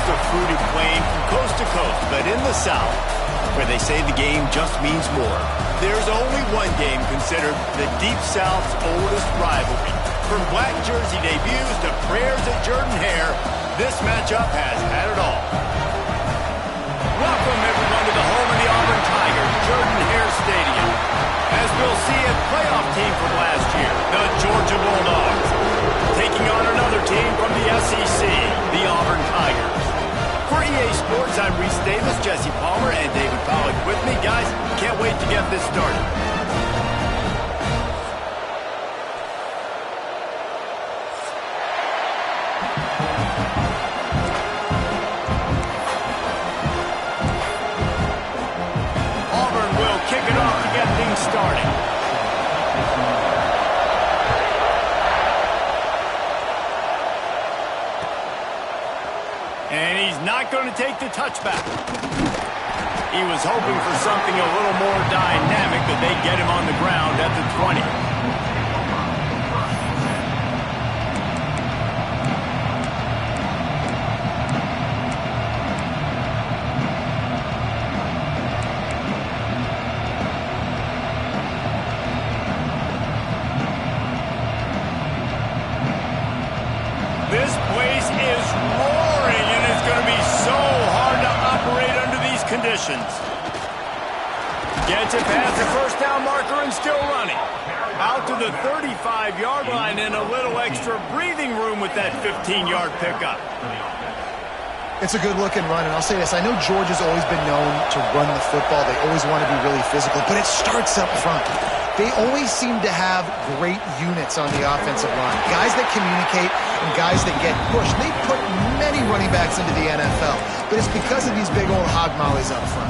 Just a fruited plain from coast to coast, but in the South, where they say the game just means more, there's only one game considered the Deep South's oldest rivalry. From black jersey debuts to prayers at Jordan-Hare, this matchup has had it all. Welcome, everyone, to the home of the Auburn Tigers, Jordan-Hare Stadium. As we'll see, a playoff team from last year, the Georgia Bulldogs, taking on another team from the SEC, the Auburn Tigers. For EA Sports, I'm Reese Davis, Jesse Palmer, and David Pollack with me. Guys, can't wait to get this started. Auburn will kick it off to get things started. And he's not going to take the touchback. He was hoping for something a little more dynamic, but they get him on the ground at the 20. This place is roaring, and it's going to be so hard to operate under these conditions. Gets it past the first down marker and still running. Out to the 35-yard line and a little extra breathing room with that 15-yard pickup. It's a good-looking run, and I'll say this. I know Georgia's always been known to run the football. They always want to be really physical, but it starts up front. They always seem to have great units on the offensive line. Guys that communicate and guys that get pushed. They put many running backs into the NFL, but it's because of these big old hog mollies up front.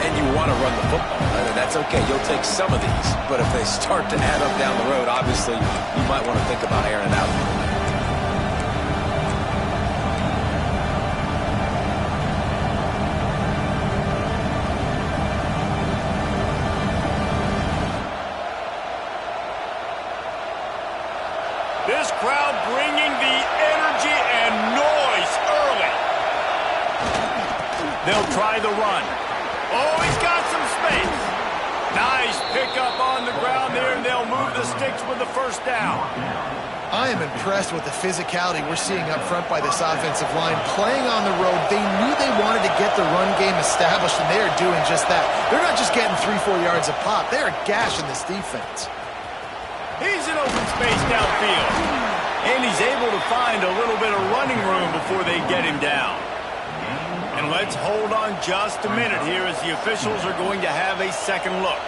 And you want to run the football, right? And that's okay. You'll take some of these, but if they start to add up down the road, obviously you might want to think about airing it out. This crowd bringing the energy and noise early. They'll try the run. Oh, he's got some space. Nice pickup on the ground there, and they'll move the sticks with the first down. I am impressed with the physicality we're seeing up front by this offensive line. Playing on the road, they knew they wanted to get the run game established, and they are doing just that. They're not just getting 3-4 yards a pop. They are gashing this defense. He's in open space downfield. And he's able to find a little bit of running room before they get him down. And let's hold on just a minute here as the officials are going to have a second look.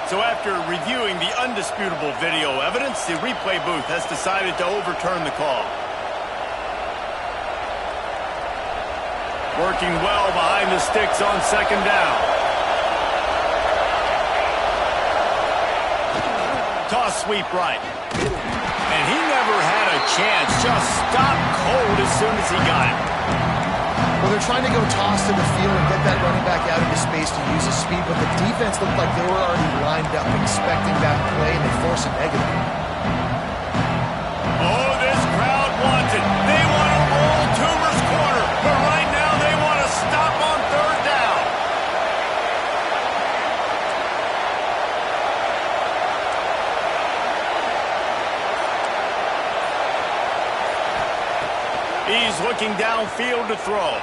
So after reviewing the undisputable video evidence, the replay booth has decided to overturn the call. Working well behind the sticks on second down. Toss sweep right. And he never had a chance. Just stopped cold as soon as he got it. Well, they're trying to go toss to the field and get that running back out into space to use his speed, but the defense looked like they were already lined up expecting that play, and they force a negative. Oh, this crowd wants it. They want to roll Toomer's corner, but right now they want to stop on third down. He's looking downfield to throw.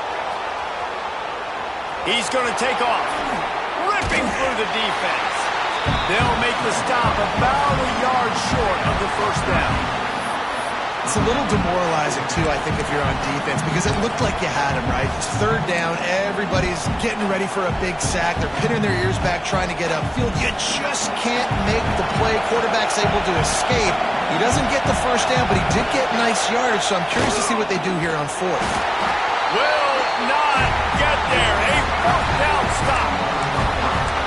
He's going to take off, ripping through the defense. They'll make the stop about a yard short of the first down. It's a little demoralizing, too, I think, if you're on defense, because it looked like you had him, right? It's third down. Everybody's getting ready for a big sack. They're pinning their ears back, trying to get upfield. You just can't make the play. Quarterback's able to escape. He doesn't get the first down, but he did get nice yardage, so I'm curious to see what they do here on fourth. Will not get there. A fourth down stop.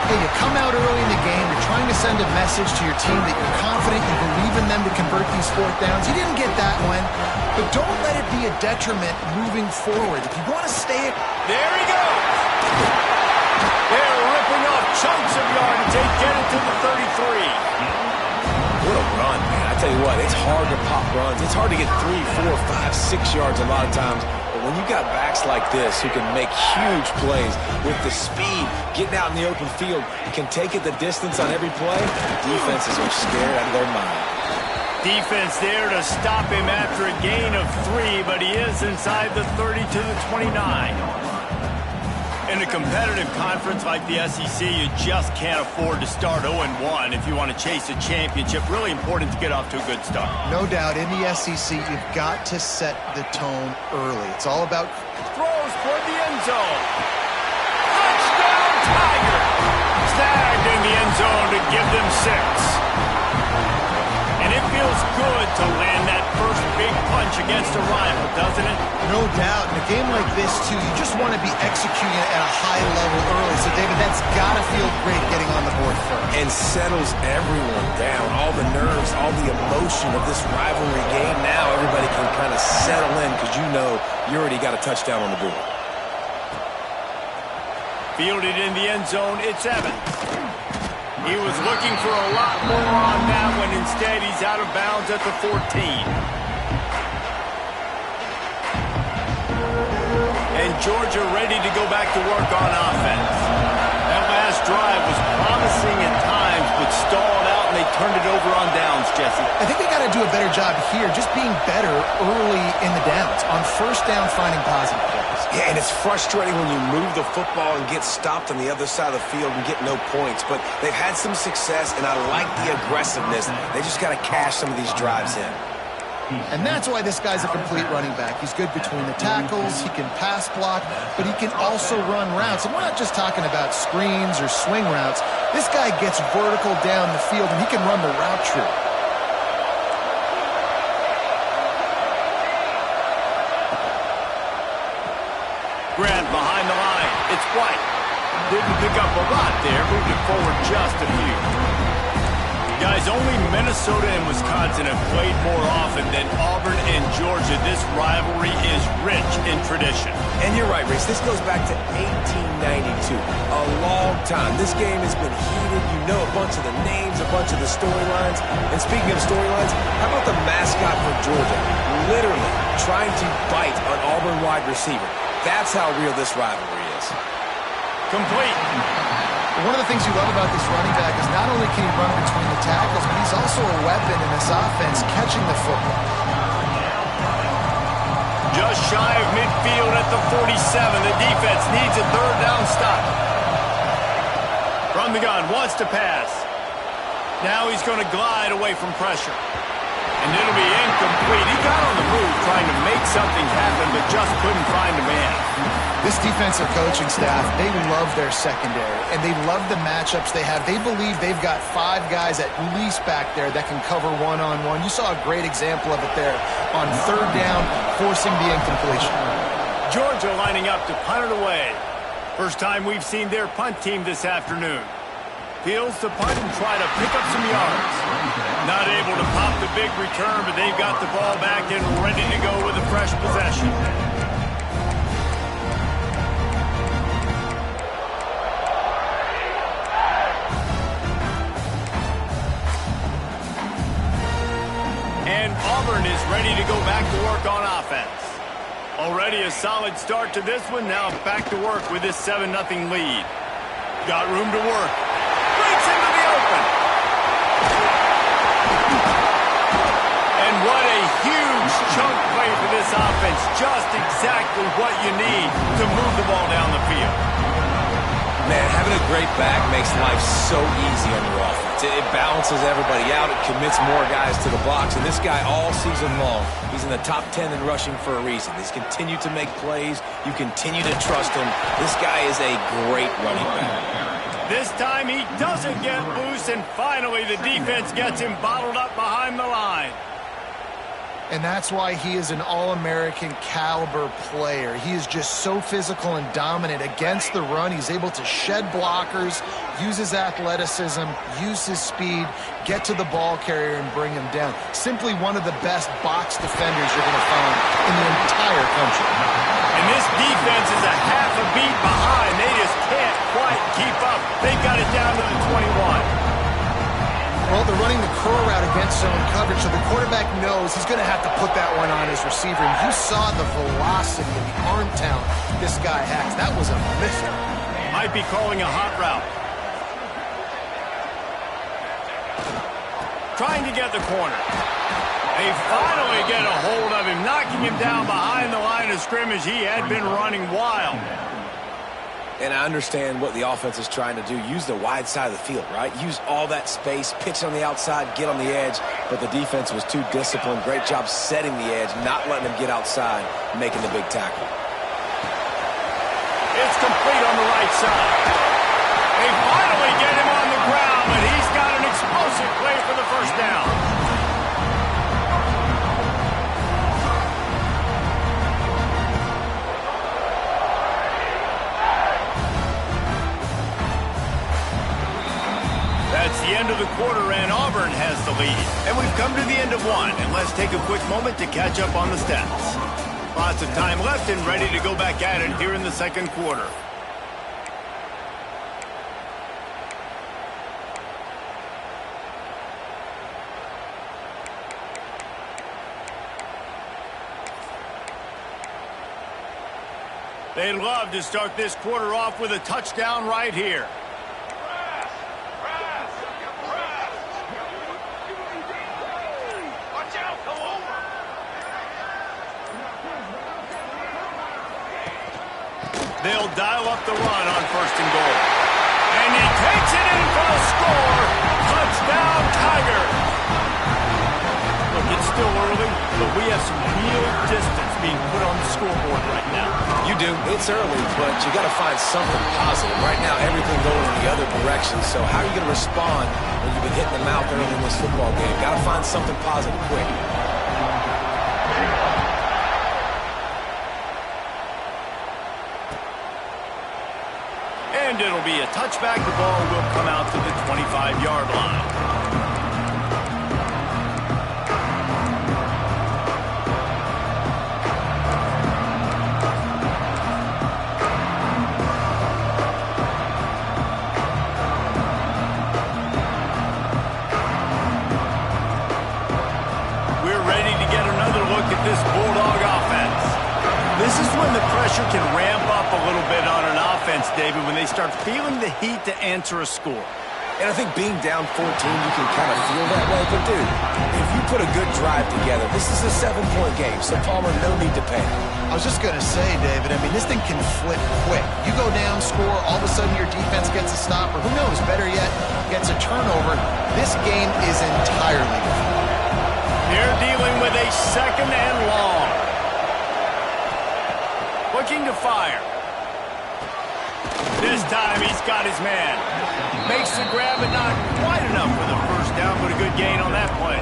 Hey, you come out early in the game, you're trying to send a message to your team that you're confident, you believe in them to convert these fourth downs. You didn't get that one, but don't let it be a detriment moving forward. If you want to stay... There he goes. They're ripping off chunks of yardage. They get it to the 33. What a run, man. I tell you what, it's hard to pop runs. It's hard to get 3, 4, 5, 6 yards a lot of times. But when you got backs like this who can make huge plays with the speed, getting out in the open field, can take it the distance on every play, defenses are scared out of their mind. Defense there to stop him after a gain of 3, but he is inside the 30 to the 29. In a competitive conference like the SEC, you just can't afford to start 0-1 if you want to chase a championship. Really important to get off to a good start. No doubt, in the SEC, you've got to set the tone early. It's all about... Throws toward the end zone. Touchdown, Tiger! Snagged in the end zone to give them 6. And it feels good to land that first big punch against a rival, doesn't it? No doubt. In a game like this, too, you just want to be executing it at a high level early. So, David, that's got to feel great getting on the board first. And settles everyone down. All the nerves, all the emotion of this rivalry game. Now everybody can kind of settle in because you know you already got a touchdown on the board. Fielded in the end zone, it's Evans. He was looking for a lot more on that one. Instead, he's out of bounds at the 14. And Georgia ready to go back to work on offense. That last drive was promising at times, but stalled out, and they turned it over on downs, Jesse. I think they got to do a better job here, just being better early in the downs. On first down, finding positive plays. Yeah, and it's frustrating when you move the football and get stopped on the other side of the field and get no points. But they've had some success, and I like the aggressiveness. They just got to cash some of these drives in. And that's why this guy's a complete running back. He's good between the tackles, he can pass block, but he can also run routes. And we're not just talking about screens or swing routes. This guy gets vertical down the field, and he can run the route tree. Grant behind the line. It's White. Didn't pick up a lot there. Moved it forward just a few. Guys, only Minnesota and Wisconsin have played more often than Auburn and Georgia. This rivalry is rich in tradition. And you're right, Rich. This goes back to 1892. A long time. This game has been heated. You know a bunch of the names, a bunch of the storylines. And speaking of storylines, how about the mascot for Georgia? Literally trying to bite an Auburn wide receiver. That's how real this rivalry is. Complete. One of the things you love about this running back is not only can he run between the tackles, but he's also a weapon in this offense, catching the football. Just shy of midfield at the 47. The defense needs a third down stop. From the gun, wants to pass. Now he's going to glide away from pressure. And it'll be incomplete. He got on the move trying to make something happen, but just couldn't find a man. This defensive coaching staff, they love their secondary, and they love the matchups they have. They believe they've got 5 guys at least back there that can cover one-on-one. You saw a great example of it there on third down, forcing the incompletion. Georgia lining up to punt it away. First time we've seen their punt team this afternoon. Fields to punt and try to pick up some yards. Not able to pop the big return, but they've got the ball back and ready to go with a fresh possession. And Auburn is ready to go back to work on offense. Already a solid start to this one. Now back to work with this 7-0 lead. Got room to work. Breaks into the open. And what a huge chunk play for this offense. Just exactly what you need to move the ball down the field. Man, having a great back makes life so easy on your offense. It balances everybody out. It commits more guys to the box. And this guy all season long, he's in the top 10 in rushing for a reason. He's continued to make plays. You continue to trust him. This guy is a great running back. This time he doesn't get loose, and finally the defense gets him bottled up behind the line. And that's why he is an All-American caliber player. He is just so physical and dominant against the run. He's able to shed blockers, use his athleticism, use his speed, get to the ball carrier and bring him down. Simply one of the best box defenders you're going to find in the entire country. And this defense is a half a beat behind. They just can't quite keep up. They got it down to the 21. Well, they're running the curl route against zone coverage, so the quarterback knows he's going to have to put that one on his receiver. And you saw the velocity and the arm talent this guy has. That was a lifter. Might be calling a hot route. Trying to get the corner. They finally get a hold of him, knocking him down behind the line of scrimmage. He had been running wild. And I understand what the offense is trying to do. Use the wide side of the field, right? Use all that space, pitch on the outside, get on the edge. But the defense was too disciplined. Great job setting the edge, not letting them get outside, making the big tackle. It's complete on the right side. They finally get him on the ground, but he's got an explosive play for the first down. That's the end of the quarter, and Auburn has the lead. And we've come to the end of one, and let's take a quick moment to catch up on the stats. Lots of time left and ready to go back at it here in the second quarter. They'd love to start this quarter off with a touchdown right here. They'll dial up the run on first and goal. And he takes it in for the score. Touchdown, Tigers. Look, it's still early, but we have some real distance being put on the scoreboard right now. You do. It's early, but you got to find something positive. Right now, everything going in the other direction. So how are you going to respond when you've been hitting the mouth early in this football game? Got to find something positive quick. And it'll be a touchback. The ball will come out to the 25-yard line. We're ready to get another look at this Bulldog offense. This is when the pressure can ramp up a little bit on an offense, David, when they start feeling the heat to answer a score. And I think being down 14, you can kind of feel that way. But, dude, if you put a good drive together, this is a 7-point game, so Palmer, no need to panic. I was just going to say, David, I mean, this thing can flip quick. You go down, score, all of a sudden your defense gets a stop, or who knows, better yet, gets a turnover. This game is entirely different. They're dealing with a second and long. Looking to fire. This time he's got his man. Makes the grab, but not quite enough for the first down, but a good gain on that play.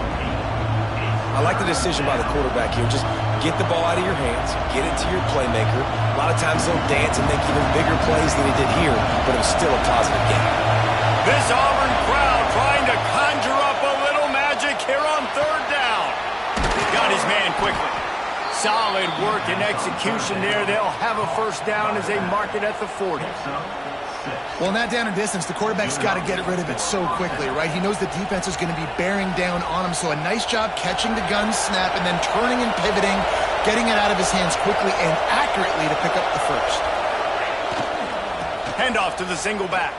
I like the decision by the quarterback here. Just get the ball out of your hands, get it to your playmaker. A lot of times they'll dance and make even bigger plays than he did here, but it was still a positive game. This Auburn crowd trying to conjure up a little magic here on third down. Got his man quickly. Solid work and execution there. They'll have a first down as they mark it at the 40. Well, in that down and distance, the quarterback's got to get rid of it so quickly, right? He knows the defense is going to be bearing down on him, so a nice job catching the gun snap and then turning and pivoting, getting it out of his hands quickly and accurately to pick up the first. Handoff to the single back.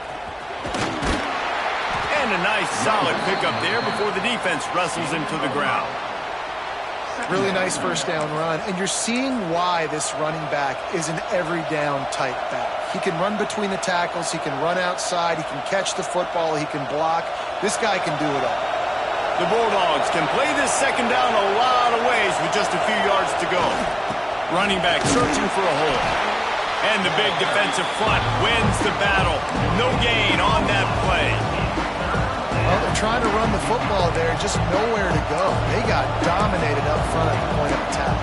And a nice solid pickup there before the defense wrestles him to the ground. Really nice first down run, and you're seeing why this running back is an every down type back. He can run between the tackles, he can run outside, he can catch the football, he can block. This guy can do it all. The Bulldogs can play this second down a lot of ways with just a few yards to go. Running back searching for a hole. And the big defensive front wins the battle. No gain on that play. Well, they're trying to run the football there, just nowhere to go. They got dominated up front at the point of attack.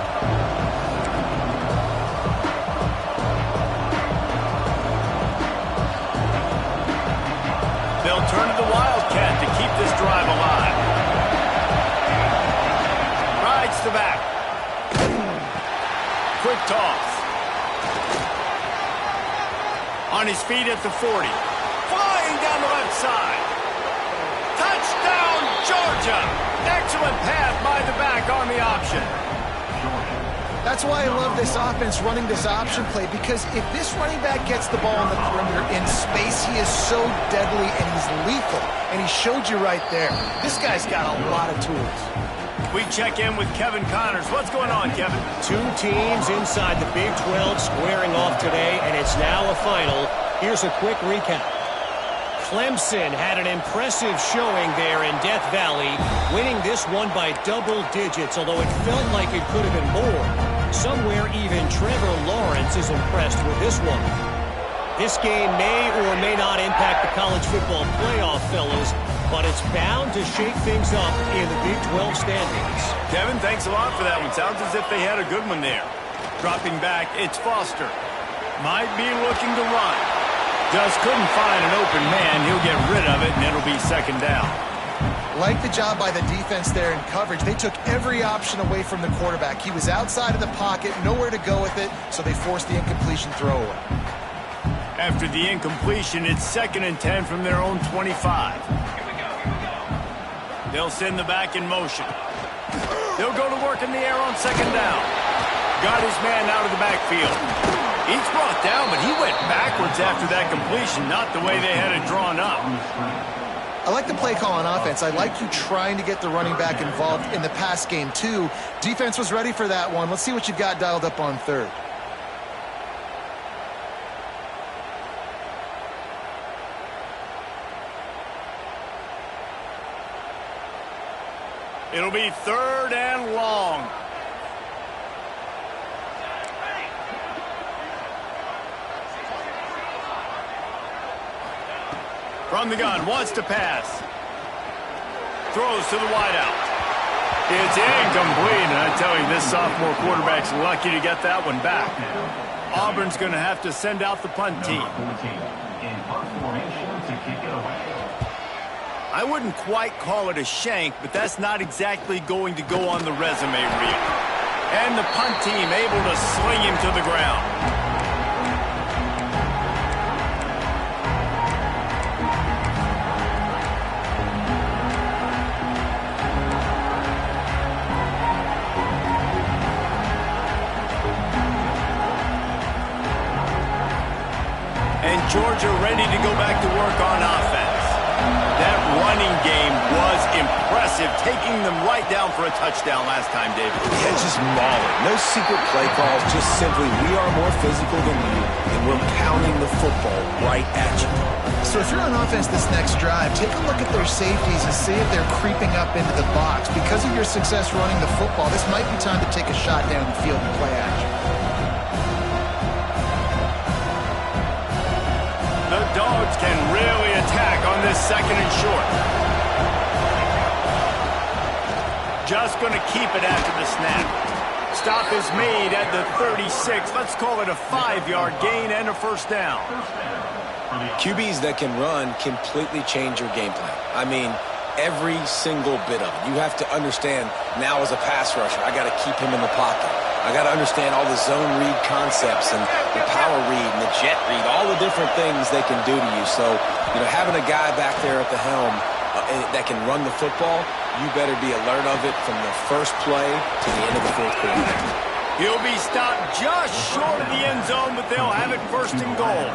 They'll turn to the Wildcat to keep this drive alive. Rides to back. Quick toss. On his feet at the 40. Flying down the left side. Touchdown, Georgia! Excellent pass by the back on the option. That's why I love this offense running this option play, because if this running back gets the ball in the perimeter in space, he is so deadly and he's lethal. And he showed you right there. This guy's got a lot of tools. We check in with Kevin Connors. What's going on, Kevin? Two teams inside the Big 12 squaring off today, and it's now a final. Here's a quick recap. Clemson had an impressive showing there in Death Valley, winning this one by double digits, although it felt like it could have been more. Somewhere even Trevor Lawrence is impressed with this one. This game may or may not impact the college football playoff, fellas, but it's bound to shake things up in the Big 12 standings. Kevin, thanks a lot for that one. Sounds as if they had a good one there. Dropping back, it's Foster. Might be looking to run. Just couldn't find an open man. He'll get rid of it, and it'll be second down. Like the job by the defense there in coverage. They took every option away from the quarterback. He was outside of the pocket, nowhere to go with it, so they forced the incompletion throwaway. After the incompletion, it's 2nd and 10 from their own 25. They'll send the back in motion. They'll go to work in the air on 2nd down. Got his man out of the backfield. He's brought down, but he went backwards after that completion, not the way they had it drawn up. I like the play call on offense. I like you trying to get the running back involved in the pass game, too. Defense was ready for that one. Let's see what you've got dialed up on 3rd. It'll be 3rd and long. From the gun, wants to pass. Throws to the wideout. It's incomplete, and I tell you, this sophomore quarterback's lucky to get that one back. Auburn's going to have to send out the punt team. I wouldn't quite call it a shank, but that's not exactly going to go on the resume reel. And the punt team able to sling him to the ground. And Georgia ready to go back to work on offense. That running game was impressive, taking them right down for a touchdown last time, David. Yeah, just mauling. No secret play calls, just simply we are more physical than you, and we're pounding the football right at you. So if you're on offense this next drive, take a look at their safeties and see if they're creeping up into the box. Because of your success running the football, this might be time to take a shot down the field and play action. The Dogs can really attack on this 2nd and short. Just going to keep it after the snap. Stop is made at the 36. Let's call it a 5-yard gain and a 1st down. QBs that can run completely change your game plan. I mean, every single bit of it. You have to understand now as a pass rusher, I got to keep him in the pocket. I got to understand all the zone read concepts and the power read and the jet read, all the different things they can do to you. So, you know, having a guy back there at the helm that can run the football, you better be alert of it from the first play to the end of the 4th quarter. He'll be stopped just short of the end zone, but they'll have it 1st and goal.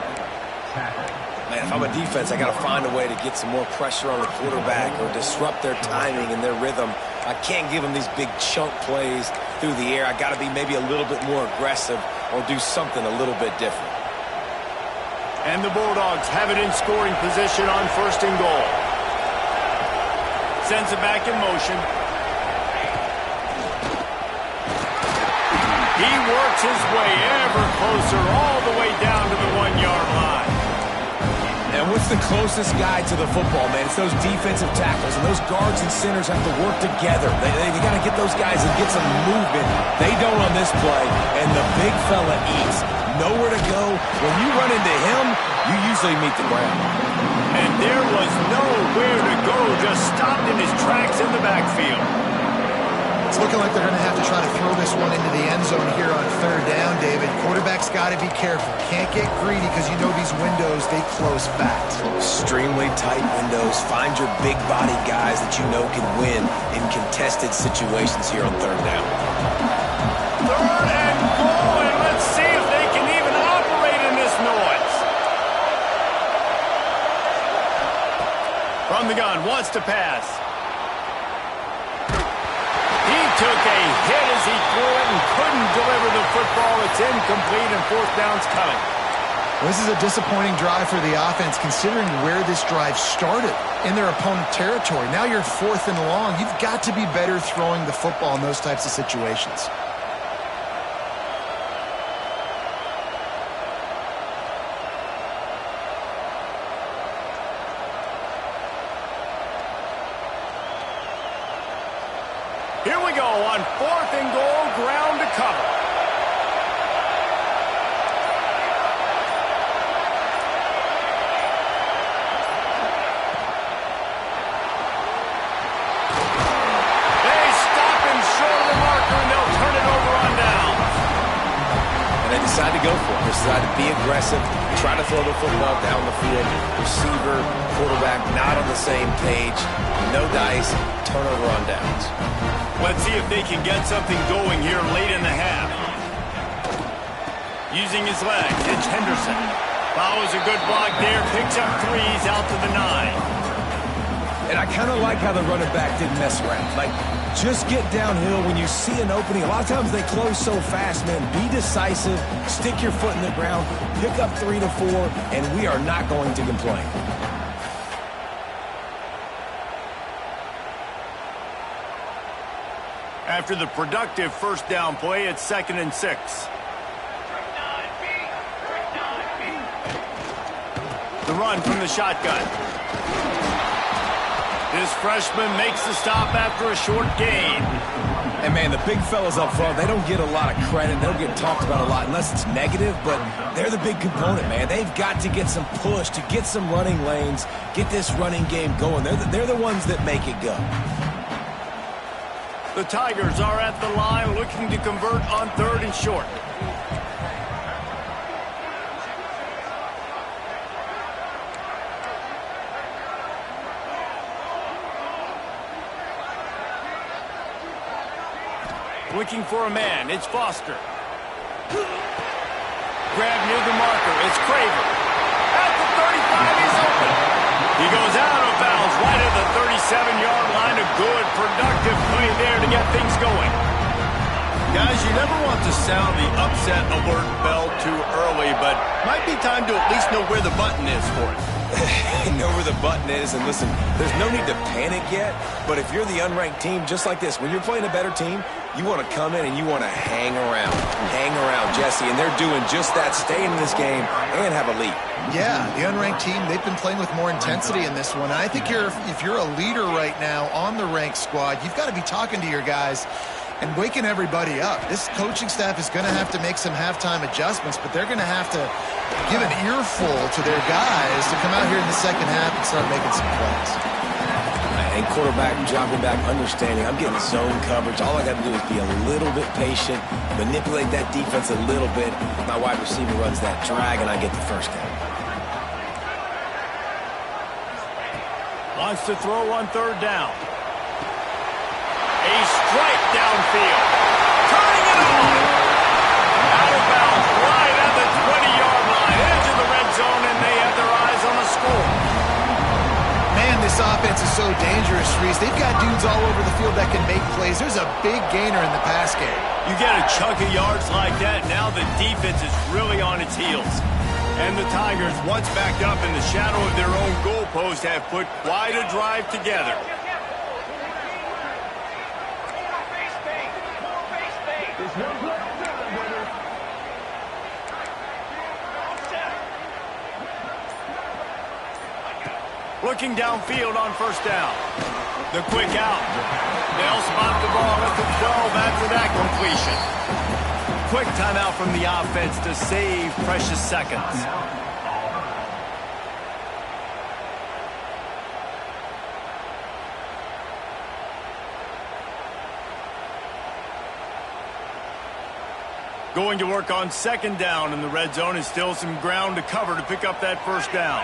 Man, if I'm a defense, I got to find a way to get some more pressure on the quarterback or disrupt their timing and their rhythm. I can't give them these big chunk plays through the air. I got to be maybe a little bit more aggressive or do something a little bit different. And the Bulldogs have it in scoring position on 1st and goal. Sends it back in motion. He works his way ever closer all the way down to the 1-yard line. And what's the closest guy to the football, man? It's those defensive tackles, and those guards and centers have to work together. They got to get those guys and get some movement. They don't on this play, and the big fella eats. Nowhere to go. When you run into him, you usually meet the ground. And there was nowhere to go, just stopped in his tracks in the backfield. It's looking like they're going to have to try to throw this one into the end zone here on third down, David. Quarterback's got to be careful. Can't get greedy because you know these windows, they close fast. Extremely tight windows. Find your big body guys that you know can win in contested situations here on third down. Third and goal, and let's see if they can even operate in this noise. From the gun, wants to pass. He took a hit as he threw it and couldn't deliver the football. It's incomplete, and fourth down's coming. Well, this is a disappointing drive for the offense, considering where this drive started in their opponent territory. Now you're 4th and long. You've got to be better throwing the football in those types of situations. Here we go on 4th and goal, ground to cover. They stop him short of the marker, and they'll turn it over on downs. And they decide to go for it. They decide to be aggressive, try to throw the football down the field. Receiver, quarterback, not on the same page. No dice, turnover on downs. Let's see if they can get something going here late in the half. Using his legs, it's Henderson. Follows a good block there, picks up 3s out to the 9. And I kind of like how the running back didn't mess around. Like, just get downhill when you see an opening. A lot of times they close so fast, man. Be decisive, stick your foot in the ground, pick up 3 to 4, and we are not going to complain. After the productive first down play, it's 2nd and 6. The run from the shotgun. This freshman makes the stop after a short gain. And, man, the big fellas up front, they don't get a lot of credit. They don't get talked about a lot unless it's negative, but they're the big component, man. They've got to get some push, to get some running lanes, get this running game going. They're the ones that make it go. The Tigers are at the line looking to convert on 3rd and short. Looking for a man, it's Foster. Grab near the marker, it's Craver. At the 35, he's open. He goes out of bounds right at the 37-yard line. A good, productive play there to get things going. Guys, you never want to sound the upset alert bell too early, but might be time to at least know where the button is for it. Know where the button is, and listen, there's no need to panic yet, but if you're the unranked team, just like this, when you're playing a better team, you want to come in and you want to hang around, Jesse, and they're doing just that, staying in this game and have a lead. Yeah, the unranked team, they've been playing with more intensity in this one. And I think if you're a leader right now on the ranked squad, you've got to be talking to your guys and waking everybody up. This coaching staff is going to have to make some halftime adjustments, but they're going to have to give an earful to their guys to come out here in the second half and start making some plays. And quarterback dropping back, understanding I'm getting zone coverage. All I got to do is be a little bit patient, manipulate that defense a little bit. My wide receiver runs that drag, and I get the first down. Wants to throw on 3rd down. A strike downfield. Turning it on. Out of bounds, right at the 20-yard line. Edge of the red zone, and they have their eyes on the score. Man, this offense is so dangerous, Reese. They've got dudes all over the field that can make plays. There's a big gainer in the pass game. You get a chunk of yards like that, now the defense is really on its heels. And the Tigers, once backed up in the shadow of their own goalpost, have put quite a drive together. Looking downfield on 1st down. The quick out. They'll spot the ball at the 12 after that completion. Quick timeout from the offense to save precious seconds. Going to work on second down in the red zone, and still some ground to cover to pick up that first down.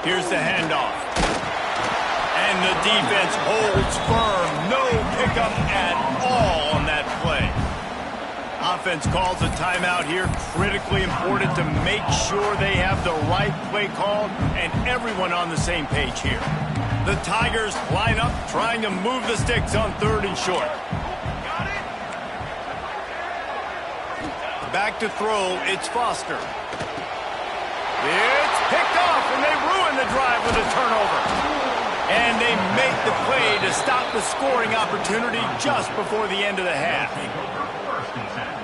Here's the handoff. And the defense holds firm. No pickup at all on that play. Offense calls a timeout here. Critically important to make sure they have the right play called and everyone on the same page here. The Tigers line up trying to move the sticks on 3rd and short. Back to throw, it's Foster. It's picked off, and they ruin the drive with a turnover. And they make the play to stop the scoring opportunity just before the end of the half.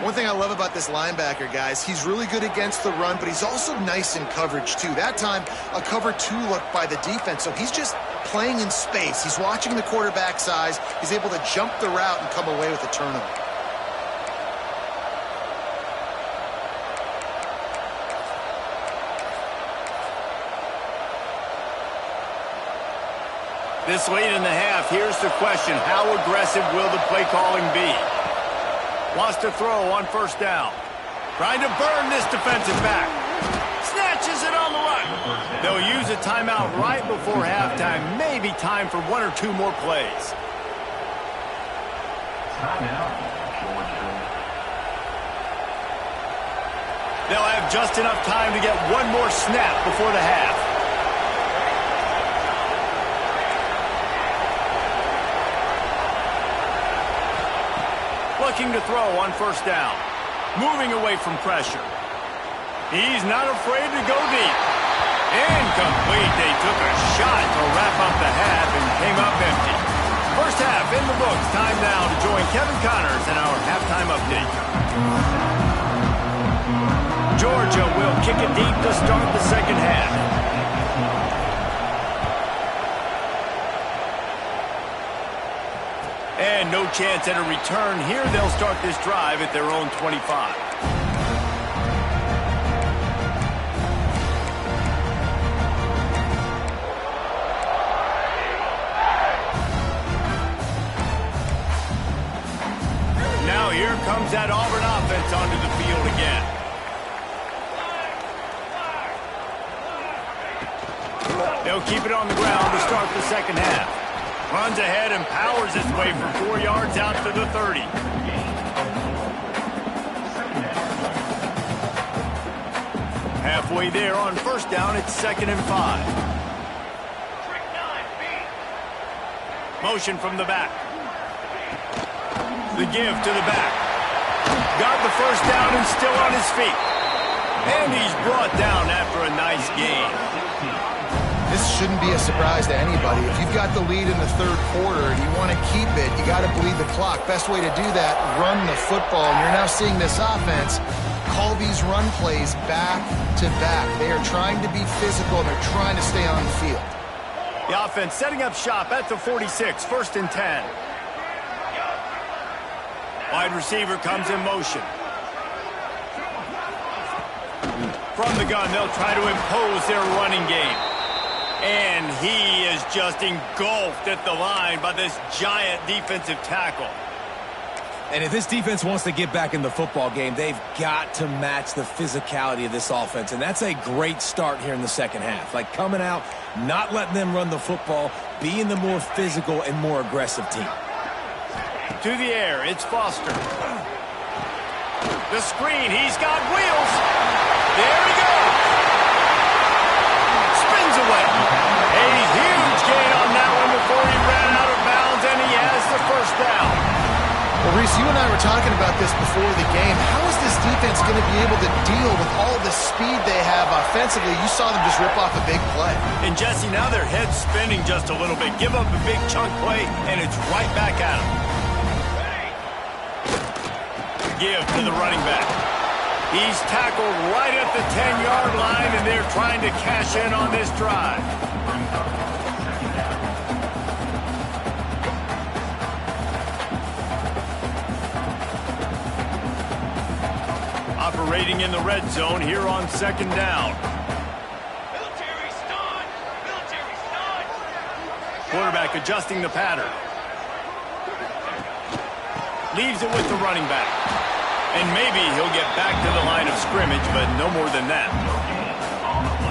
One thing I love about this linebacker, guys, he's really good against the run, but he's also nice in coverage, too. That time, a cover 2 look by the defense, so he's just playing in space. He's watching the quarterback size. He's able to jump the route and come away with a turnover. This late in the half, here's the question. How aggressive will the play calling be? Wants to throw on first down. Trying to burn this defensive back. Snatches it on the run. They'll use a timeout right before halftime. Maybe time for 1 or 2 more plays. They'll have just enough time to get 1 more snap before the half. Looking to throw on first down. Moving away from pressure. He's not afraid to go deep. Incomplete. They took a shot to wrap up the half and came up empty. First half in the books. Time now to join Kevin Connors in our halftime update. Georgia will kick it deep to start the second half. And no chance at a return here. They'll start this drive at their own 25. Now here comes that Auburn offense onto the field again. They'll keep it on the ground to start the second half. Runs ahead and powers his way for 4 yards out to the 30. Halfway there on first down, it's 2nd and 5. Motion from the back. The give to the back. Got the first down and still on his feet. And he's brought down after a nice gain. This shouldn't be a surprise to anybody. If you've got the lead in the 3rd quarter and you want to keep it, you got to bleed the clock. Best way to do that, run the football. And you're now seeing this offense call these run plays back to back. They are trying to be physical, and they're trying to stay on the field. The offense setting up shop at the 46, 1st and 10. Wide receiver comes in motion. From the gun, they'll try to impose their running game. And he is just engulfed at the line by this giant defensive tackle. And if this defense wants to get back in the football game, they've got to match the physicality of this offense. And that's a great start here in the second half. Like coming out, not letting them run the football, being the more physical and more aggressive team. To the air, it's Foster. The screen, he's got wheels. There he goes. Spins away. A huge gain on that one before he ran out of bounds, and he has the first down. Well, Reese, you and I were talking about this before the game. How is this defense going to be able to deal with all the speed they have offensively? You saw them just rip off a big play. And, Jesse, now their head's spinning just a little bit. Give up a big chunk play, and it's right back at them. Give to the running back. He's tackled right at the 10-yard line, and they're trying to cash in on this drive. Operating in the red zone here on second down. Military stun! Military stun! Quarterback adjusting the pattern. Leaves it with the running back. And maybe he'll get back to the line of scrimmage, but no more than that.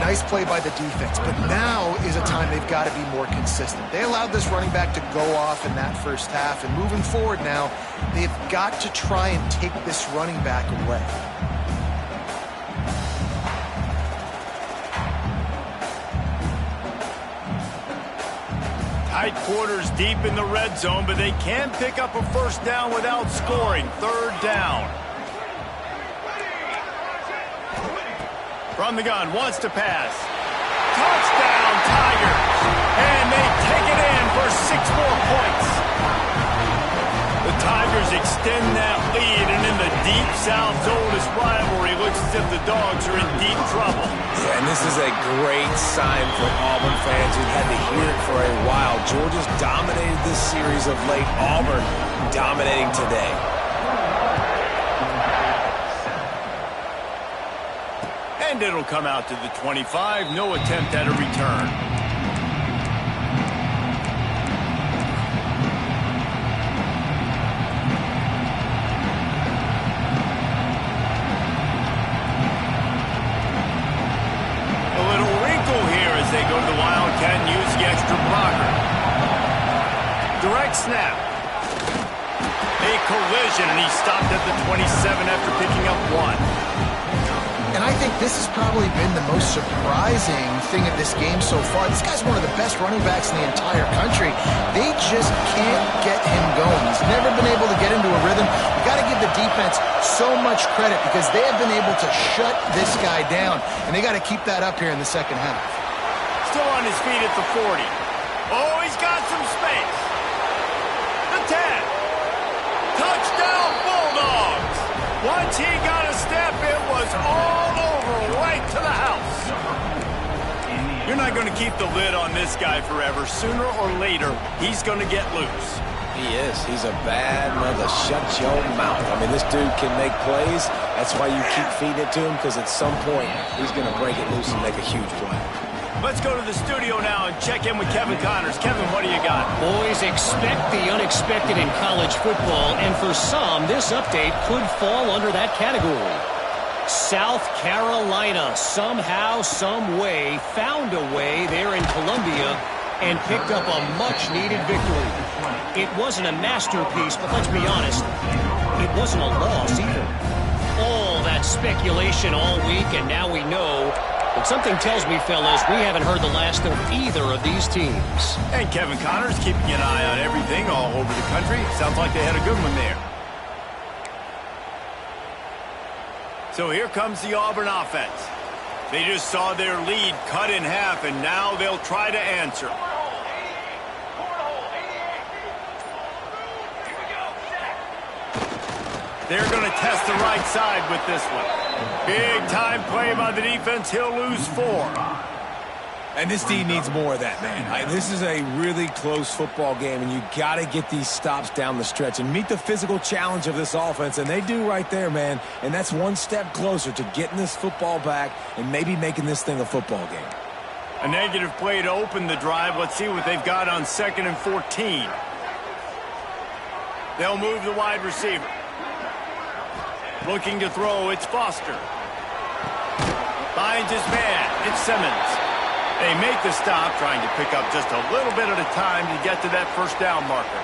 Nice play by the defense, but now is a time they've got to be more consistent. They allowed this running back to go off in that first half, and moving forward now, they've got to try and take this running back away. Tight quarters deep in the red zone, but they can pick up a first down without scoring. Third down. From the gun, wants to pass. Touchdown, Tigers! And they take it in for 6 more points. The Tigers extend that lead, and in the Deep South's oldest rivalry, looks as if the Dogs are in deep trouble. Yeah, and this is a great sign for Auburn fans who've had to hear it for a while. Georgia's dominated this series of late. Auburn dominating today. And it'll come out to the 25. No attempt at a return. A little wrinkle here as they go to the Wildcat and use the extra blocker. Direct snap. A collision, and he stopped at the 27 after picking up 1. And I think this has probably been the most surprising thing of this game so far. This guy's one of the best running backs in the entire country. They just can't get him going. He's never been able to get into a rhythm. You got to give the defense so much credit because they have been able to shut this guy down, and they got to keep that up here in the second half. Still on his feet at the 40. Oh, he's got some space. The 10. Touchdown, Bulldogs. Once he got a step, it was all over, right to the house. You're not going to keep the lid on this guy forever. Sooner or later, he's going to get loose. He is. He's a bad mother. Shut your mouth. I mean, this dude can make plays. That's why you keep feeding it to him, because at some point, he's going to break it loose and make a huge play. Let's go to the studio now and check in with Kevin Connors. Kevin, what do you got? Boys, expect the unexpected in college football, and for some, this update could fall under that category. South Carolina somehow, some way, found a way there in Columbia and picked up a much-needed victory. It wasn't a masterpiece, but let's be honest, it wasn't a loss either. All that speculation all week, and now we know. But something tells me, fellas, we haven't heard the last of either of these teams. And Kevin Connors keeping an eye on everything all over the country. Sounds like they had a good one there. So here comes the Auburn offense. They just saw their lead cut in half, and now they'll try to answer. They're going to test the right side with this one. Big time play by the defense. He'll lose 4. And this D needs more of that, man. This is a really close football game, and you got to get these stops down the stretch and meet the physical challenge of this offense, and they do right there, man. And that's one step closer to getting this football back and maybe making this thing a football game. A negative play to open the drive. Let's see what they've got on 2nd and 14. They'll move the wide receiver. Looking to throw, it's Foster. Finds his man, it's Simmons. They make the stop, trying to pick up just a little bit at a time to get to that first down marker.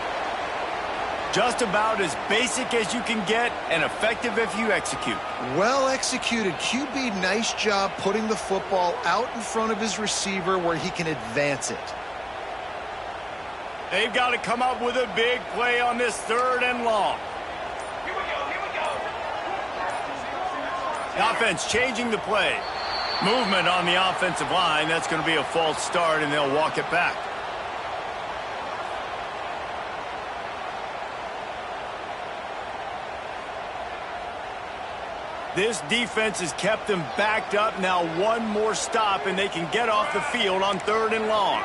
Just about as basic as you can get and effective if you execute. Well executed. QB, nice job putting the football out in front of his receiver where he can advance it. They've got to come up with a big play on this 3rd and long. The offense changing the play. Movement on the offensive line. That's going to be a false start, and they'll walk it back. This defense has kept them backed up. Now one more stop, and they can get off the field on 3rd and long.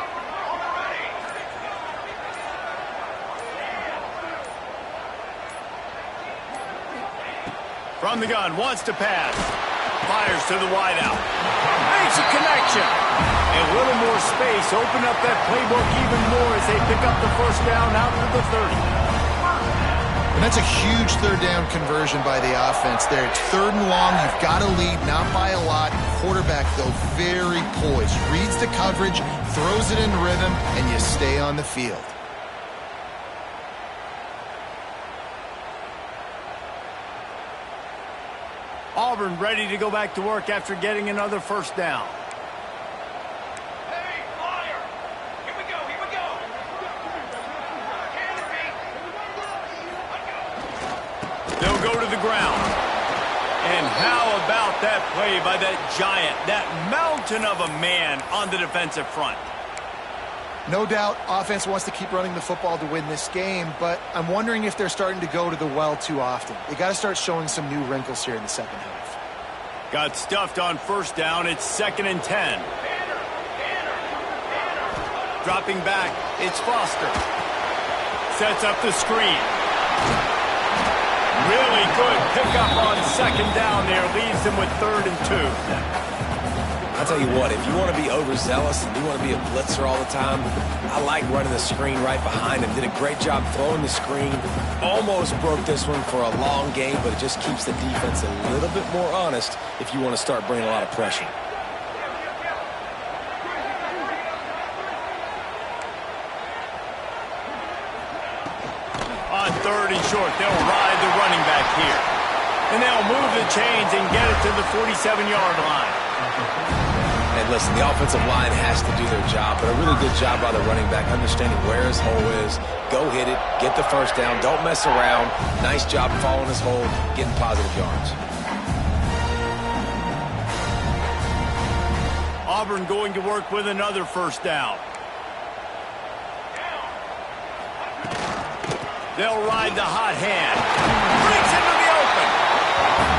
From the gun, wants to pass. Fires to the wideout. Makes a connection. A little more space. Open up that playbook even more as they pick up the first down out to the 30. And that's a huge third down conversion by the offense there. It's 3rd and long. You've got to lead, not by a lot. Quarterback, though, very poised. Reads the coverage, throws it in rhythm, and you stay on the field. Auburn ready to go back to work after getting another first down. Hey, flyer! Here we go, here we go! Canopy! They'll go to the ground. And how about that play by that giant, that mountain of a man on the defensive front? No doubt, offense wants to keep running the football to win this game, but I'm wondering if they're starting to go to the well too often. They got to start showing some new wrinkles here in the second half. Got stuffed on first down. It's 2nd and 10. Dropping back, it's Foster. Sets up the screen. Really good pickup on 2nd down there. Leaves them with 3rd and 2. I'll tell you what, if you want to be overzealous and you want to be a blitzer all the time, I like running the screen right behind him. Did a great job throwing the screen. Almost broke this one for a long game, but it just keeps the defense a little bit more honest if you want to start bringing a lot of pressure. On 3rd and short, they'll ride the running back here. And they'll move the chains and get it to the 47-yard line. And listen, the offensive line has to do their job, but a really good job by the running back, understanding where his hole is. Go hit it, get the first down, don't mess around. Nice job following his hole, getting positive yards. Auburn going to work with another first down. They'll ride the hot hand. Breaks into the open.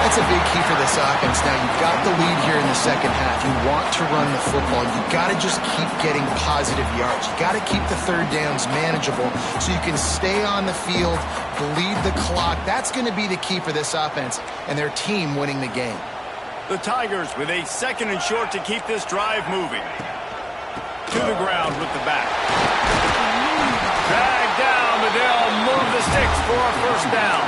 That's a big key for this offense. Now, you've got the lead here in the second half. You want to run the football. You've got to just keep getting positive yards. You've got to keep the third downs manageable so you can stay on the field, bleed the clock. That's going to be the key for this offense and their team winning the game. The Tigers with a 2nd and short to keep this drive moving. To the ground with the back. Dragged down, but they'll move the sticks for a first down.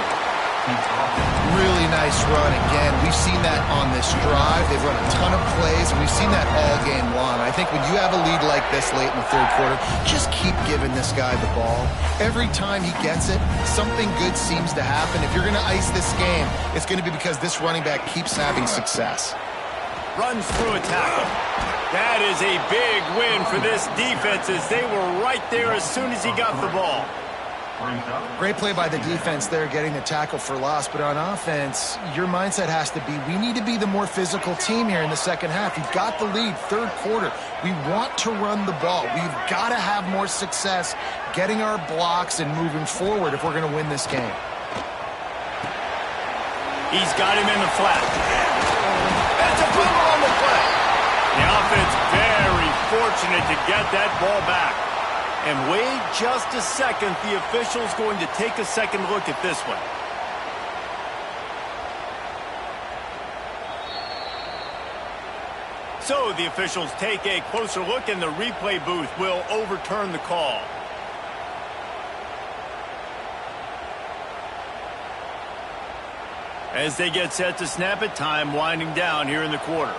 Really nice run again. We've seen that on this drive. They've run a ton of plays, and we've seen that all game long. I think when you have a lead like this late in the 3rd quarter, just keep giving this guy the ball. Every time he gets it, something good seems to happen. If you're going to ice this game, it's going to be because this running back keeps having success. Runs through a tackle. That is a big win for this defense as they were right there as soon as he got the ball. Great play by the defense there, getting the tackle for loss. But on offense, your mindset has to be, we need to be the more physical team here in the second half. You've got the lead, 3rd quarter. We want to run the ball. We've got to have more success getting our blocks and moving forward if we're going to win this game. He's got him in the flat. That's a fumble on the play. The offense very fortunate to get that ball back. And wait just a second. The official's going to take a second look at this one. So the officials take a closer look, and the replay booth will overturn the call. As they get set to snap it, time winding down here in the quarter.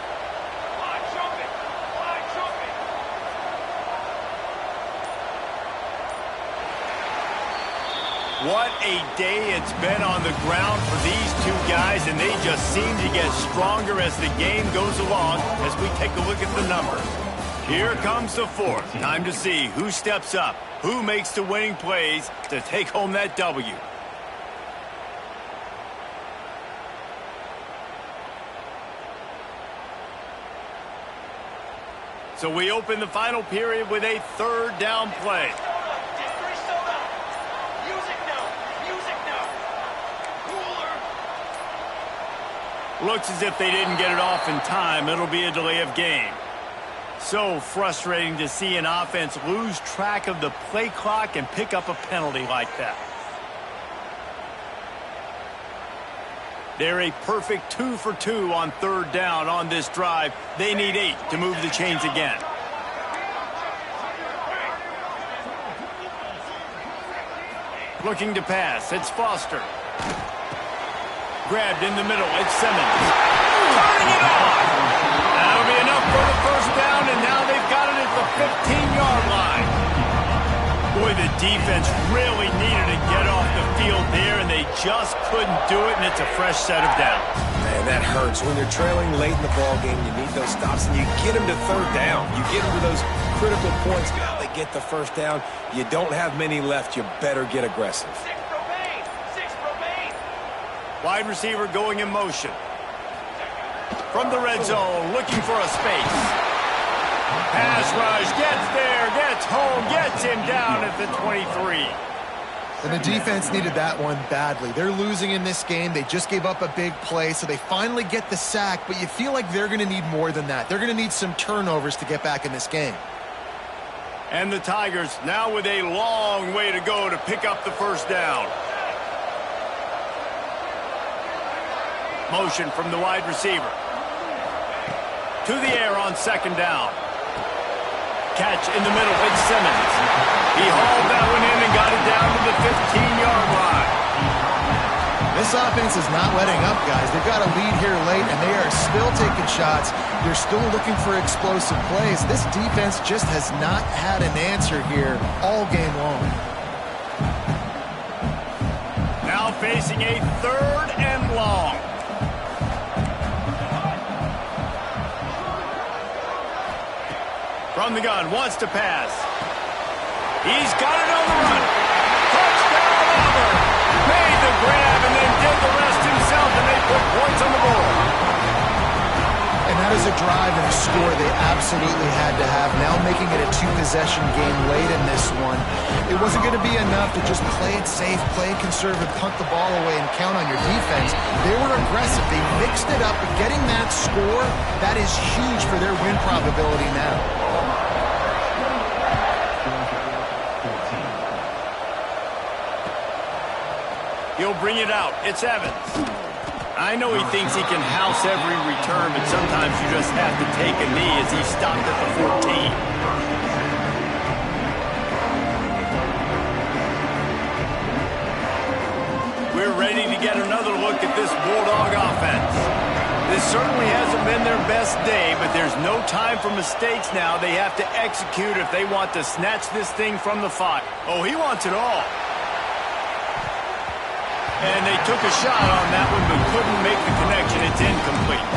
What a day it's been on the ground for these two guys, and they just seem to get stronger as the game goes along as we take a look at the numbers. Here comes the 4th. Time to see who steps up, who makes the winning plays to take home that W. So we open the final period with a 3rd down play. Looks as if they didn't get it off in time. It'll be a delay of game. So frustrating to see an offense lose track of the play clock and pick up a penalty like that. They're a perfect 2 for 2 on 3rd down on this drive. They need 8 to move the chains again. Looking to pass. It's Foster. Grabbed in the middle. It's Simmons. Turning it on. That'll be enough for the first down, and now they've got it at the 15-yard line. Boy, the defense really needed to get off the field there, and they just couldn't do it, and it's a fresh set of downs. Man, that hurts. When you're trailing late in the ball game, you need those stops, and you get them to third down. You get them to those critical points. Now they get the first down. You don't have many left. You better get aggressive. 6 remain. 6 remain. Wide receiver going in motion. From the red zone, looking for a space. Pass rush, gets there, gets home, gets him down at the 23. And the defense needed that one badly. They're losing in this game. They just gave up a big play, so they finally get the sack, but you feel like they're going to need more than that. They're going to need some turnovers to get back in this game. And the Tigers now with a long way to go to pick up the first down. Motion from the wide receiver. To the air on second down. Catch in the middle, it's Simmons. He hauled that one in and got it down to the 15-yard line. This offense is not letting up, guys. They've got a lead here late, and they are still taking shots. They're still looking for explosive plays. This defense just has not had an answer here all game long. Now facing a 3rd and long. From the gun, wants to pass. He's got it on the run. Touchdown, Auburn. Made the grab and then did the rest himself, and they put points on the board. And that is a drive and a score they absolutely had to have. Now making it a 2-possession game late in this one. It wasn't going to be enough to just play it safe, play it conservative, punt the ball away, and count on your defense. They were aggressive. They mixed it up, but getting that score, that is huge for their win probability now. He'll bring it out. It's Evans. I know he thinks he can house every return, but sometimes you just have to take a knee as he stopped at the 14. We're ready to get another look at this Bulldog offense. This certainly hasn't been their best day, but there's no time for mistakes now. They have to execute if they want to snatch this thing from the fight. Oh, he wants it all. And they took a shot on that one, but couldn't make the connection. It's incomplete.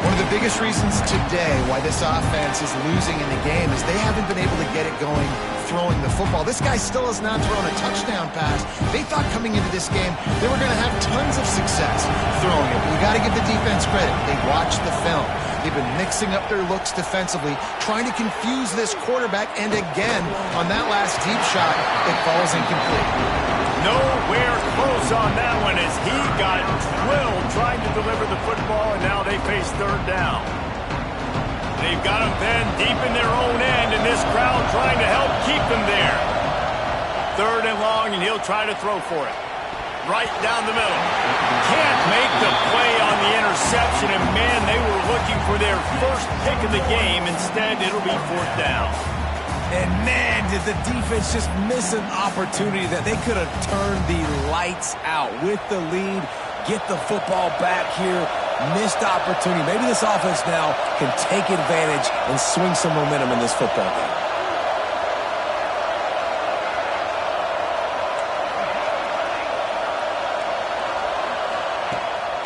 One of the biggest reasons today why this offense is losing in the game is they haven't been able to get it going throwing the football. This guy still has not thrown a touchdown pass. They thought coming into this game they were going to have tons of success throwing it. But you got to give the defense credit. They watched the film. They've been mixing up their looks defensively, trying to confuse this quarterback, and again, on that last deep shot, it falls incomplete. Nowhere close on that one as he got drilled trying to deliver the football, and now they face 3rd down. They've got him then deep in their own end, and this crowd trying to help keep them there. 3rd and long, and he'll try to throw for it. Right down the middle. Can't make the play on the interception, and man, they were looking for their first pick of the game. Instead, it'll be 4th down. And man, did the defense just miss an opportunity that they could have turned the lights out with the lead, get the football back here, missed opportunity. Maybe this offense now can take advantage and swing some momentum in this football game.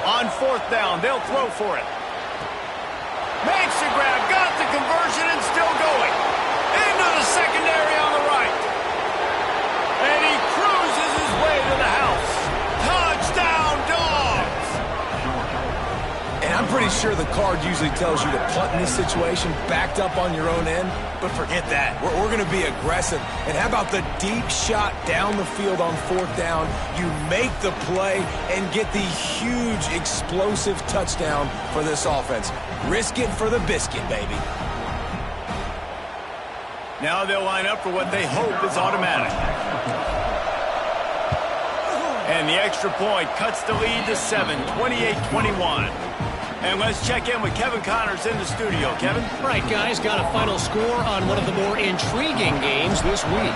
On 4th down, they'll throw for it. Makes the grab, got the conversion, and still going. Into the secondary on the right. And he cruises his way to the house. Touchdown, Dogs! And I'm pretty sure the card usually tells you to punt in this situation, backed up on your own end, but forget that. We're going to be aggressive. And how about the deep shot down the field on 4th down? You make the play and get the huge explosive touchdown for this offense. Risk it for the biscuit, baby. Now they'll line up for what they hope is automatic. And the extra point cuts the lead to 7, 28-21. And let's check in with Kevin Connors in the studio. Kevin? Right, guys, got a final score on one of the more intriguing games this week.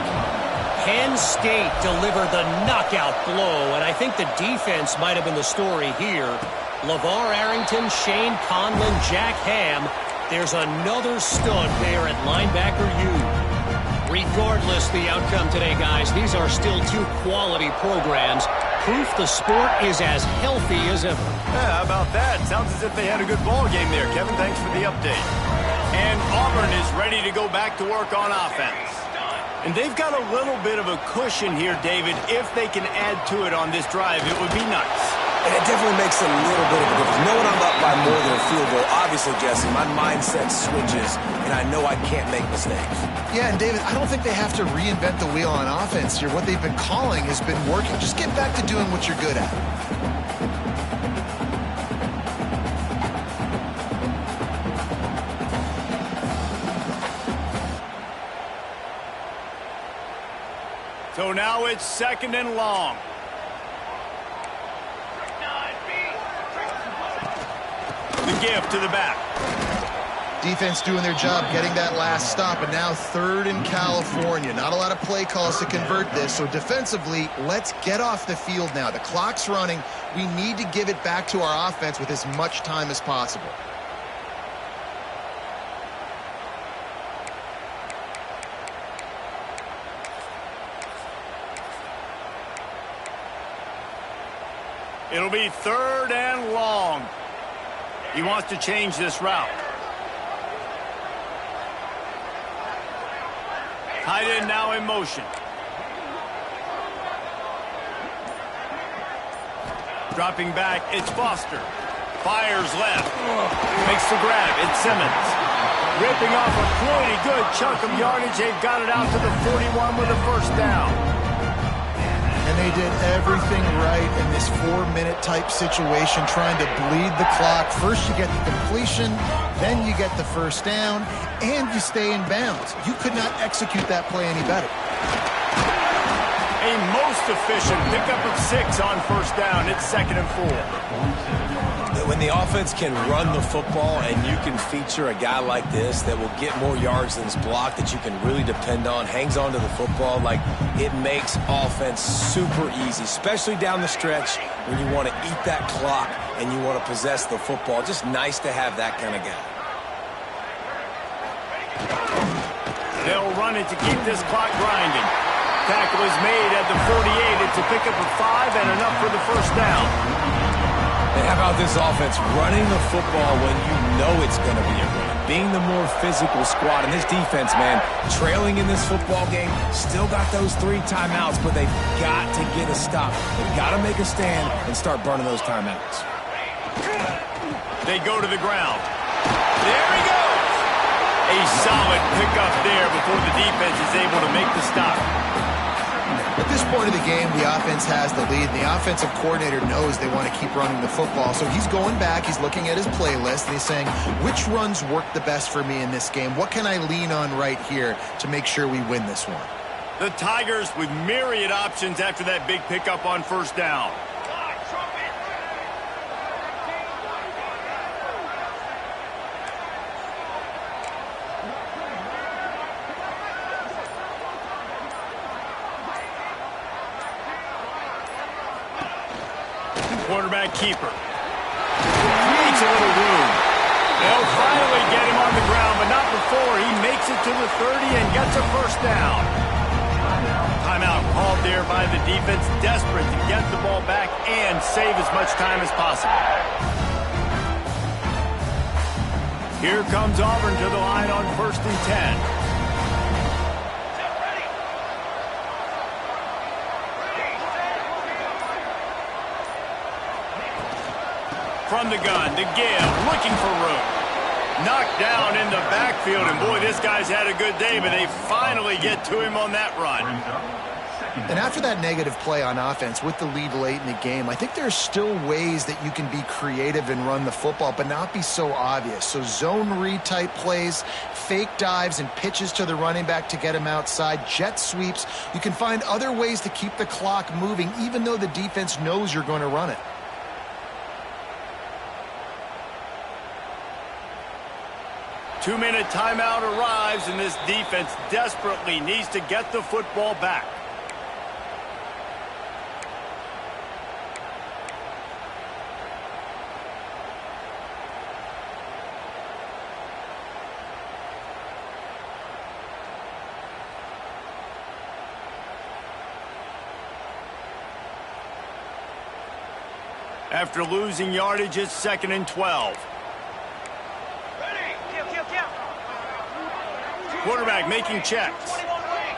Penn State delivered the knockout blow, and I think the defense might have been the story here. LeVar Arrington, Shane Conlon, Jack Ham. There's another stud there at linebacker U. Regardless the outcome today, guys, these are still two quality programs. Proof the sport is as healthy as ever. Yeah, how about that? Sounds as if they had a good ball game there, Kevin. Thanks for the update. And Auburn is ready to go back to work on offense. And they've got a little bit of a cushion here, David. If they can add to it on this drive, it would be nice. And it definitely makes a little bit of a difference. Knowing I'm up by more than a field goal, obviously, Jesse, my mindset switches, and I know I can't make mistakes. Yeah, and David, I don't think they have to reinvent the wheel on offense here. What they've been calling has been working. Just get back to doing what you're good at. So now it's 2nd and long. The give to the back. Defense doing their job, getting that last stop, and now 3rd in California. Not a lot of play calls to convert this, so defensively, let's get off the field now. The clock's running. We need to give it back to our offense with as much time as possible. It'll be 3rd and long. He wants to change this route. Tight end now in motion. Dropping back, it's Foster. Fires left. Makes the grab, it's Simmons. Ripping off a pretty good chunk of yardage. They've got it out to the 41 with a 1st down. And they did everything right in this 4-minute type situation, trying to bleed the clock. First you get the completion, then you get the 1st down, and you stay in bounds. You could not execute that play any better. A most efficient pickup of 6 on 1st down. It's 2nd and 4. When the offense can run the football and you can feature a guy like this that will get more yards than his block, that you can really depend on, hangs on to the football, like, it makes offense super easy, especially down the stretch when you want to eat that clock and you want to possess the football. Just nice to have that kind of guy. They'll run it to keep this clock grinding. Tackle is made at the 48. It's a pickup of 5 and enough for the 1st down. And how about this offense running the football when you know it's going to be a run? Being the more physical squad. And this defense, man, trailing in this football game, still got those 3 timeouts, but they've got to get a stop. They've got to make a stand and start burning those timeouts. They go to the ground. There he goes! A solid pickup there before the defense is able to make the stop. At this point of the game, the offense has the lead. The offensive coordinator knows they want to keep running the football. So he's going back, he's looking at his playlist, and he's saying, which runs work the best for me in this game? What can I lean on right here to make sure we win this one? The Tigers with myriad options after that big pickup on 1st down. Quarterback keeper. Creates a little room. They'll finally get him on the ground, but not before he makes it to the 30 and gets a 1st down. Timeout called there by the defense, desperate to get the ball back and save as much time as possible. Here comes Auburn to the line on 1st and 10. From the gun, the give, looking for room. Knocked down in the backfield, and boy, this guy's had a good day, but they finally get to him on that run. And after that negative play on offense with the lead late in the game, I think there's still ways that you can be creative and run the football, but not be so obvious. So zone read type plays, fake dives and pitches to the running back to get him outside, jet sweeps. You can find other ways to keep the clock moving, even though the defense knows you're going to run it. Two-minute timeout arrives, and this defense desperately needs to get the football back. After losing yardage, it's 2nd and 12. Ready. Kill. Quarterback making checks. 21 wing.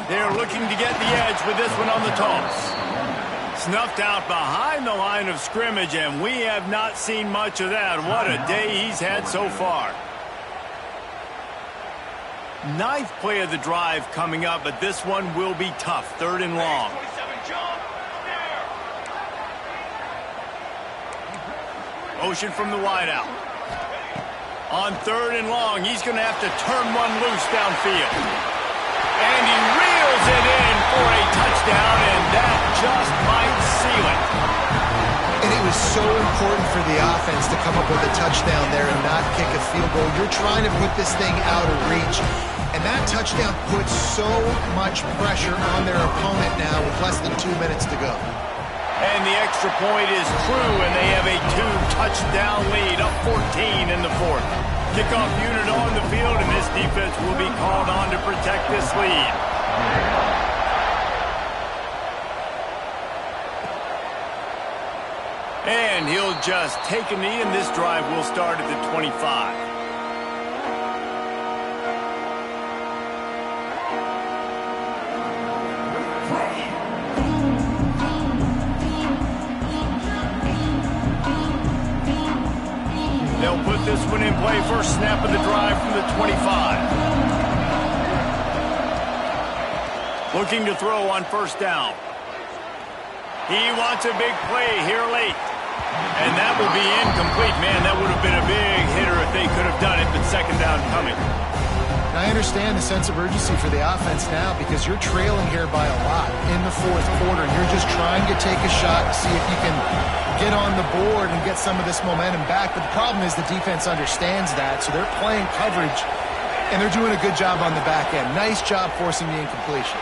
They're looking to get the edge with this one on the toss. Snuffed out behind the line of scrimmage, and we have not seen much of that. What a day he's had so far. 9th play of the drive coming up, but this one will be tough. 3rd and long. 27 jump. There. Motion from the wideout. On 3rd and long, he's going to have to turn one loose downfield. And he reels it in for a touchdown, and that just might seal it. And it was so important for the offense to come up with a touchdown there and not kick a field goal. You're trying to put this thing out of reach. And that touchdown puts so much pressure on their opponent now with less than 2 minutes to go. And the extra point is true, and they have a 2-touchdown lead, up 14 in the 4th. Kickoff unit on the field, and this defense will be called on to protect this lead. And he'll just take a knee, and this drive will start at the 25. They'll put this one in play. First snap of the drive from the 25. Looking to throw on 1st down. He wants a big play here late. And that will be incomplete. Man, that would have been a big hitter if they could have done it, but 2nd down coming. And I understand the sense of urgency for the offense now because you're trailing here by a lot in the 4th quarter. And you're just trying to take a shot to see if you can get on the board and get some of this momentum back. But the problem is the defense understands that, so they're playing coverage, and they're doing a good job on the back end. Nice job forcing the incompletion.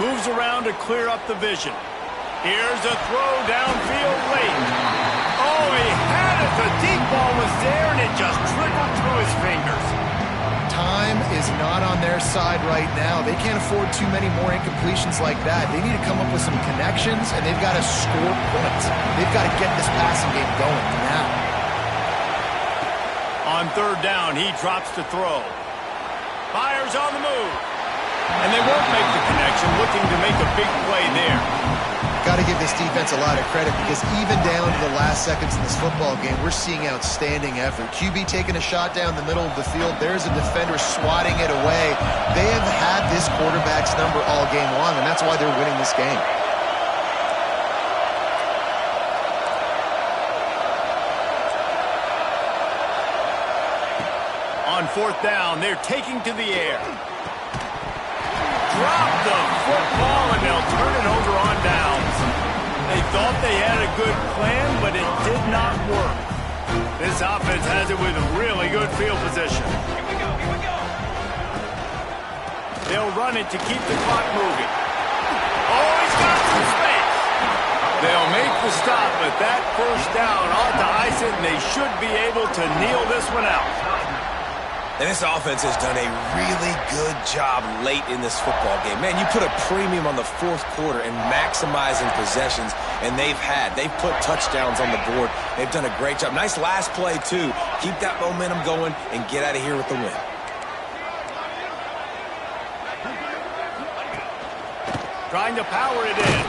Moves around to clear up the vision. Here's a throw downfield late. Oh, he had it. The deep ball was there, and it just trickled through his fingers. Time is not on their side right now. They can't afford too many more incompletions like that. They need to come up with some connections, and they've got to score points. They've got to get this passing game going now. On 3rd down, he drops to throw. Fires on the move. And they won't make the connection, looking to make a big play there. Got to give this defense a lot of credit because even down to the last seconds in this football game, we're seeing outstanding effort. QB taking a shot down the middle of the field. There's a defender swatting it away. They have had this quarterback's number all game long, and that's why they're winning this game. On 4th down, they're taking to the air. Drop the football, and they'll turn it over on downs. They thought they had a good plan, but it did not work. This offense has it with really good field position. Here we go. They'll run it to keep the clock moving. Oh, he's got some space. They'll make the stop, but that 1st down ought to ice it, and they should be able to kneel this one out. And this offense has done a really good job late in this football game. Man, you put a premium on the 4th quarter and maximizing possessions, and they've put touchdowns on the board. They've done a great job. Nice last play, too. Keep that momentum going and get out of here with the win. Trying to power it in.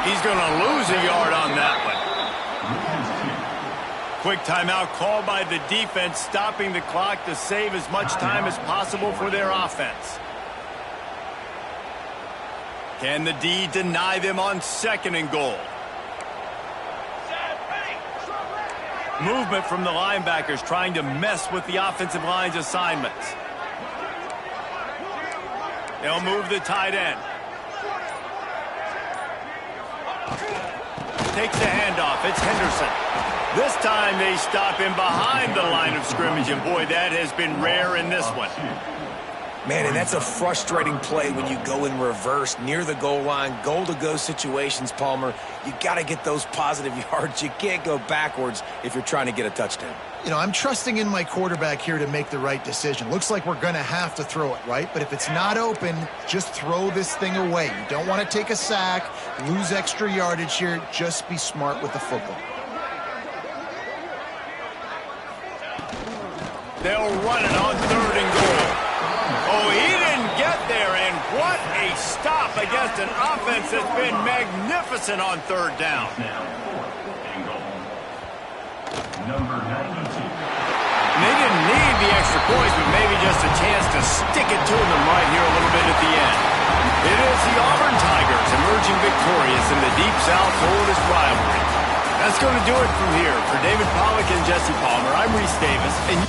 He's going to lose a yard on that one. Quick timeout called by the defense, stopping the clock to save as much time as possible for their offense. Can the D deny them on 2nd and goal? Movement from the linebackers trying to mess with the offensive line's assignments. They'll move the tight end. Takes the handoff. It's Henderson. This time they stop him behind the line of scrimmage, and boy, that has been rare in this one. Man, and that's a frustrating play when you go in reverse near the goal line. Goal-to-go situations, Palmer. You got to get those positive yards. You can't go backwards if you're trying to get a touchdown. You know, I'm trusting in my quarterback here to make the right decision. Looks like we're going to have to throw it, right? But if it's not open, just throw this thing away. You don't want to take a sack, lose extra yardage here. Just be smart with the football. They'll run it on 3rd and goal. Oh, he didn't get there, and what a stop against an offense that's been magnificent on 3rd down. Number 92. And they didn't need the extra points, but maybe just a chance to stick it to them right here a little bit at the end. It is the Auburn Tigers emerging victorious in the Deep South's oldest rivalry. That's going to do it from here. For David Pollack and Jesse Palmer, I'm Reese Davis. And